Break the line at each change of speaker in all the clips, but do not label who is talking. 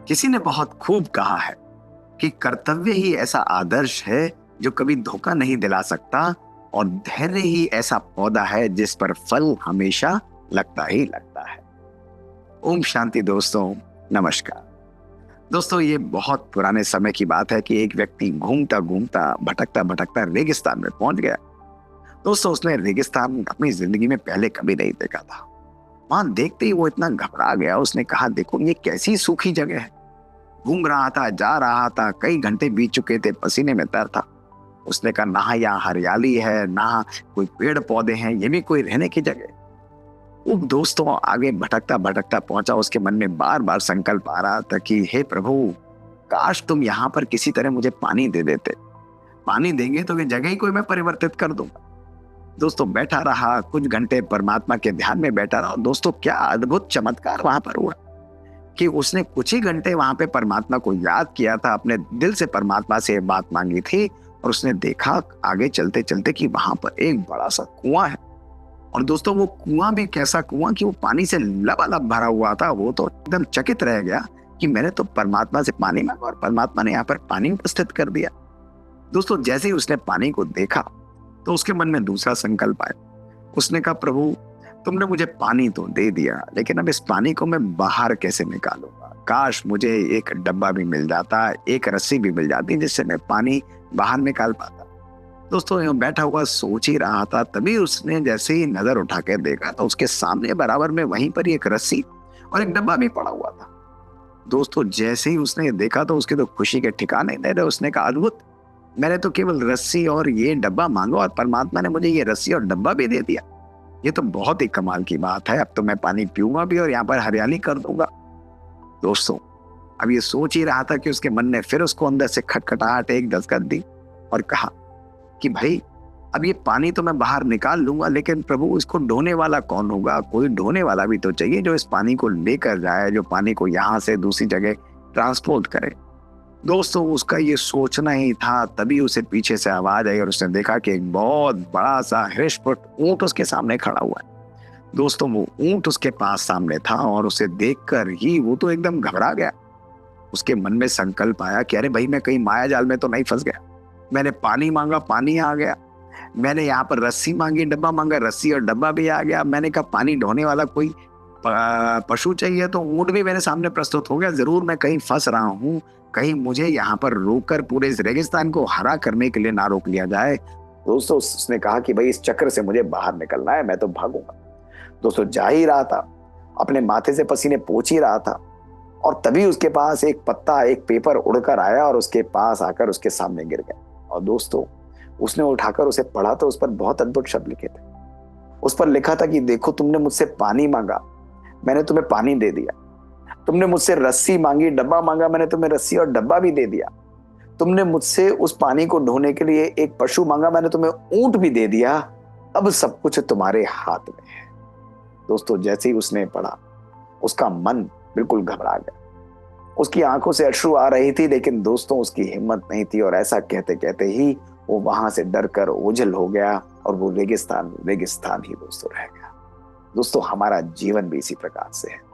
किसी ने बहुत खूब कहा है कि कर्तव्य ही ऐसा आदर्श है जो कभी धोखा नहीं दिला सकता और धैर्य ही ऐसा पौधा है जिस पर फल हमेशा लगता ही लगता है। ओम शांति दोस्तों, नमस्कार। दोस्तों, ये बहुत पुराने समय की बात है कि एक व्यक्ति घूमता घूमता भटकता भटकता रेगिस्तान में पहुंच गया। दोस्तों, उसने रेगिस्तान अपनी जिंदगी में पहले कभी नहीं देखा था। वहां देखते ही वो इतना घबरा गया। उसने कहा, देखो ये कैसी सूखी जगह है। घूम रहा था, जा रहा था, कई घंटे बीत चुके थे, पसीने में तर था। उसने कहा, ना यहाँ हरियाली है, ना कोई पेड़ पौधे हैं, ये भी कोई रहने की जगह। वो दोस्तों आगे भटकता भटकता पहुंचा। उसके मन में बार बार संकल्प आ रहा था कि हे प्रभु, काश तुम यहाँ पर किसी तरह मुझे पानी दे देते। पानी देंगे तो ये जगह ही कोई मैं परिवर्तित कर दूंगा। दोस्तों बैठा रहा, कुछ घंटे परमात्मा के ध्यान में बैठा रहा। दोस्तों, क्या अद्भुत चमत्कार वहां पर हुआ कि उसने कुछ ही घंटे वहां पे परमात्मा को याद किया था, अपने दिल से परमात्मा से बात मांगी थी और उसने देखा आगे चलते चलते कि वहां पर एक बड़ा सा कुआं है। और दोस्तों, वो कुआं भी कैसा कुआं कि वो पानी से लबालब भरा हुआ था। वो तो एकदम चकित रह गया कि मैंने तो परमात्मा से पानी मांगा और परमात्मा ने यहाँ पर पानी उपस्थित कर दिया। दोस्तों, जैसे ही उसने पानी को देखा तो उसके मन में दूसरा संकल्प आया। उसने कहा, प्रभु तुमने मुझे पानी तो दे दिया, लेकिन अब इस पानी को मैं बाहर कैसे निकालूंगा। काश मुझे एक डब्बा भी मिल जाता, एक रस्सी भी मिल जाती जिससे मैं पानी बाहर निकाल पाता। दोस्तों, यूं बैठा हुआ सोच ही रहा था, तभी उसने जैसे ही नजर उठा के देखा तो उसके सामने बराबर में वहीं पर एक रस्सी और एक डब्बा भी पड़ा हुआ था। दोस्तों, जैसे ही उसने देखा तो उसके तो खुशी के ठिकाने नहीं रहे। उसने कहा, अद्भुत, मैंने तो केवल रस्सी और ये डब्बा मांगा और परमात्मा ने मुझे ये रस्सी और डब्बा भी दे दिया। ये तो बहुत ही कमाल की बात है। अब तो मैं पानी पीऊंगा भी और यहाँ पर हरियाली कर दूंगा। दोस्तों, अब ये सोच ही रहा था कि उसके मन ने फिर उसको अंदर से खटखटाहट एक दस्तक दी और कहा कि भाई, अब ये पानी तो मैं बाहर निकाल लूंगा, लेकिन प्रभु इसको ढोने वाला कौन होगा। कोई ढोने वाला भी तो चाहिए जो इस पानी को लेकर जाए, जो पानी को यहाँ से दूसरी जगह ट्रांसपोर्ट करे। दोस्तों, उसका ये सोचना ही था, तभी उसे पीछे से आवाज आई और उसने देखा कि एक बहुत बड़ा सा हिरस्पुट ऊंट उसके सामने खड़ा हुआ है। दोस्तों, वो ऊंट उसके पास सामने था और उसे देखकर ही वो तो एकदम घबरा गया। उसके मन में संकल्प आया कि अरे भाई, मैं कहीं माया जाल में तो नहीं फंस गया। मैंने पानी मांगा, पानी आ गया। मैंने यहाँ पर रस्सी मांगी, डब्बा मांगा, रस्सी और डब्बा भी आ गया। मैंने कहा पानी ढोने वाला कोई पशु चाहिए तो ऊंट भी मेरे सामने प्रस्तुत हो गया। जरूर मैं कहीं फंस रहा हूँ, कहीं मुझे यहाँ पर रोककर पूरे इस रेगिस्तान को हरा करने के लिए ना रोक लिया जाए। दोस्तों, उसने कहा कि भाई, इस चक्र से मुझे बाहर निकलना है, मैं तो भागूंगा। दोस्तों, जा ही रहा था, अपने माथे से पसीने पोंछ ही रहा था और तभी उसके पास एक पत्ता, एक पेपर उड़कर आया और उसके पास आकर उसके सामने गिर गया। और दोस्तों, उसने उठाकर उसे पढ़ा तो उस पर बहुत अद्भुत शब्द लिखे थे। उस पर लिखा था कि देखो, तुमने मुझसे पानी मांगा, मैंने तुम्हें पानी दे दिया। तुमने मुझसे रस्सी मांगी, डब्बा मांगा, मैंने तुम्हें रस्सी और डब्बा भी दे दिया। तुमने मुझसे उस पानी को ढोने के लिए एक पशु मांगा, मैंने तुम्हें ऊंट भी दे दिया। अब सब कुछ तुम्हारे हाथ में है। दोस्तों, जैसे ही उसने पढ़ा, उसका मन बिल्कुल घबरा गया। उसकी आंखों से अश्रु आ रही थी, लेकिन दोस्तों उसकी हिम्मत नहीं थी और ऐसा कहते कहते ही वो वहां से डरकर ओझल हो गया और वो रेगिस्तान रेगिस्तान ही दोस्तों रह गया। दोस्तों, हमारा जीवन भी इसी प्रकार से है।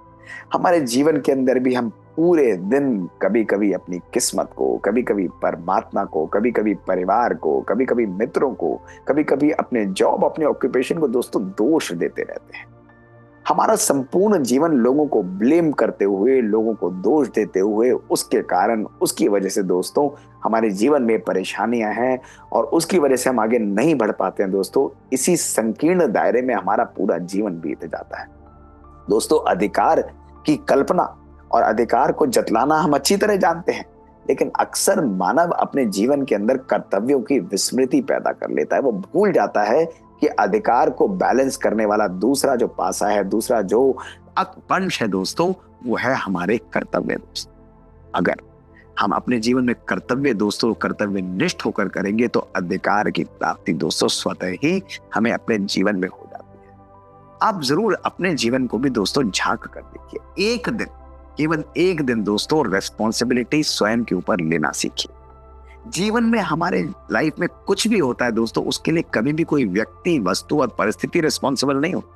हमारे जीवन के अंदर भी हम पूरे दिन कभी कभी अपनी किस्मत को, कभी कभी परमात्मा को, कभी कभी परिवार को, कभी कभी मित्रों को, कभी कभी अपने जॉब, अपने ऑक्यूपेशन को दोस्तों दोष देते रहते हैं। हमारा संपूर्ण जीवन लोगों को ब्लेम करते हुए, लोगों को दोष देते हुए, उसके कारण, उसकी वजह से दोस्तों हमारे जीवन में परेशानियां हैं और उसकी वजह से हम आगे नहीं बढ़ पाते हैं। दोस्तों, इसी संकीर्ण दायरे में हमारा पूरा जीवन बीत जाता है। दोस्तों, अधिकार की कल्पना और अधिकार को जतलाना हम अच्छी तरह जानते हैं, लेकिन अक्सर मानव अपने जीवन के अंदर कर्तव्यों की विस्मृति पैदा कर लेता है। वो भूल जाता है कि अधिकार को बैलेंस करने वाला दूसरा जो पासा है, दूसरा जो अंश है दोस्तों, वो है हमारे कर्तव्य। दोस्तों, अगर हम अपने जीवन में कर्तव्य दोस्तों कर्तव्य निष्ठ होकर करेंगे तो अधिकार की प्राप्ति दोस्तों स्वतः ही हमें अपने जीवन में हो जाती है। आप जरूर अपने जीवन को भी दोस्तों झांक कर देखिए। एक दिन, केवल एक दिन दोस्तों रेस्पॉन्सिबिलिटी स्वयं के ऊपर लेना सीखिए। जीवन में, हमारे लाइफ में कुछ भी होता है दोस्तों, उसके लिए कभी भी कोई व्यक्ति, वस्तु और परिस्थिति रिस्पॉन्सिबल नहीं होती।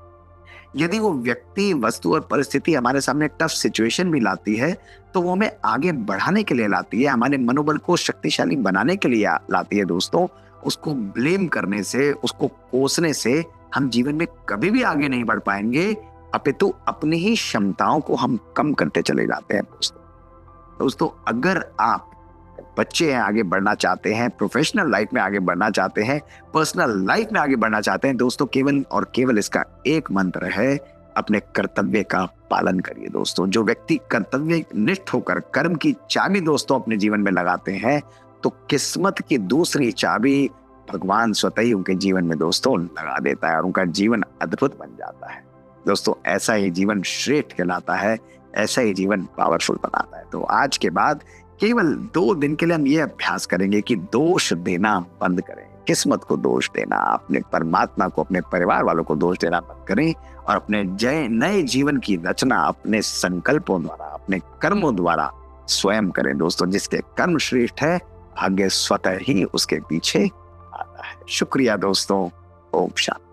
यदि वो व्यक्ति, वस्तु और परिस्थिति हमारे सामने एक टफ सिचुएशन भी लाती है, तो वो हमें आगे बढ़ाने के लिए लाती है, हमारे मनोबल को शक्तिशाली बनाने के लिए लाती है दोस्तों। उसको ब्लेम करने से, उसको कोसने से हम जीवन में कभी भी आगे नहीं बढ़ पाएंगे, अपितु अपनी ही क्षमताओं को हम कम करते चले जाते हैं दोस्तों। दोस्तों, अगर आप बच्चे हैं, आगे बढ़ना चाहते हैं, प्रोफेशनल लाइफ में आगे बढ़ना चाहते हैं, पर्सनल लाइफ में आगे बढ़ना चाहते हैं दोस्तों, केवल और केवल इसका एक मंत्र है, अपने कर्तव्य का पालन करिए दोस्तों। जो व्यक्ति कर्तव्य निष्ठ होकर कर्म की चाबी दोस्तों अपने जीवन में लगाते हैं, तो किस्मत की दूसरी चाबी भगवान स्वतः ही उनके जीवन में दोस्तों लगा देता है और उनका जीवन अद्भुत बन जाता है दोस्तों। ऐसा ही जीवन श्रेष्ठ कहलाता है, ऐसा ही जीवन पावरफुल बनाता है। तो आज के बाद केवल 2 दिन के लिए हम ये अभ्यास करेंगे कि दोष देना बंद करें, किस्मत को दोष देना, अपने परमात्मा को, अपने परिवार वालों को दोष देना बंद करें और अपने नए जीवन की रचना अपने संकल्पों द्वारा, अपने कर्मों द्वारा स्वयं करें दोस्तों। जिसके कर्म श्रेष्ठ है, भाग्य स्वतः ही उसके पीछे आता है। शुक्रिया दोस्तों। ओम शांति।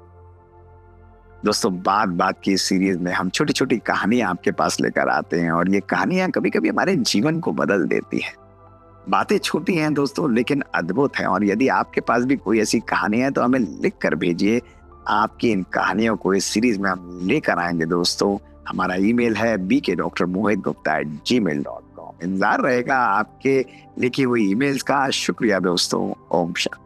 दोस्तों, बात बात की सीरीज में हम छोटी छोटी कहानियां आपके पास लेकर आते हैं और ये कहानियां कभी कभी हमारे जीवन को बदल देती हैं। बातें छोटी हैं दोस्तों, लेकिन अद्भुत हैं। और यदि आपके पास भी कोई ऐसी कहानी है तो हमें लिख कर भेजिए। आपकी इन कहानियों को इस सीरीज में हम लेकर आएंगे दोस्तों। हमारा ईमेल है bkdrmohitgupta@gmail.com। इंतजार रहेगा आपके लिखी हुई ईमेल्स का। शुक्रिया दोस्तों। ओम शांति।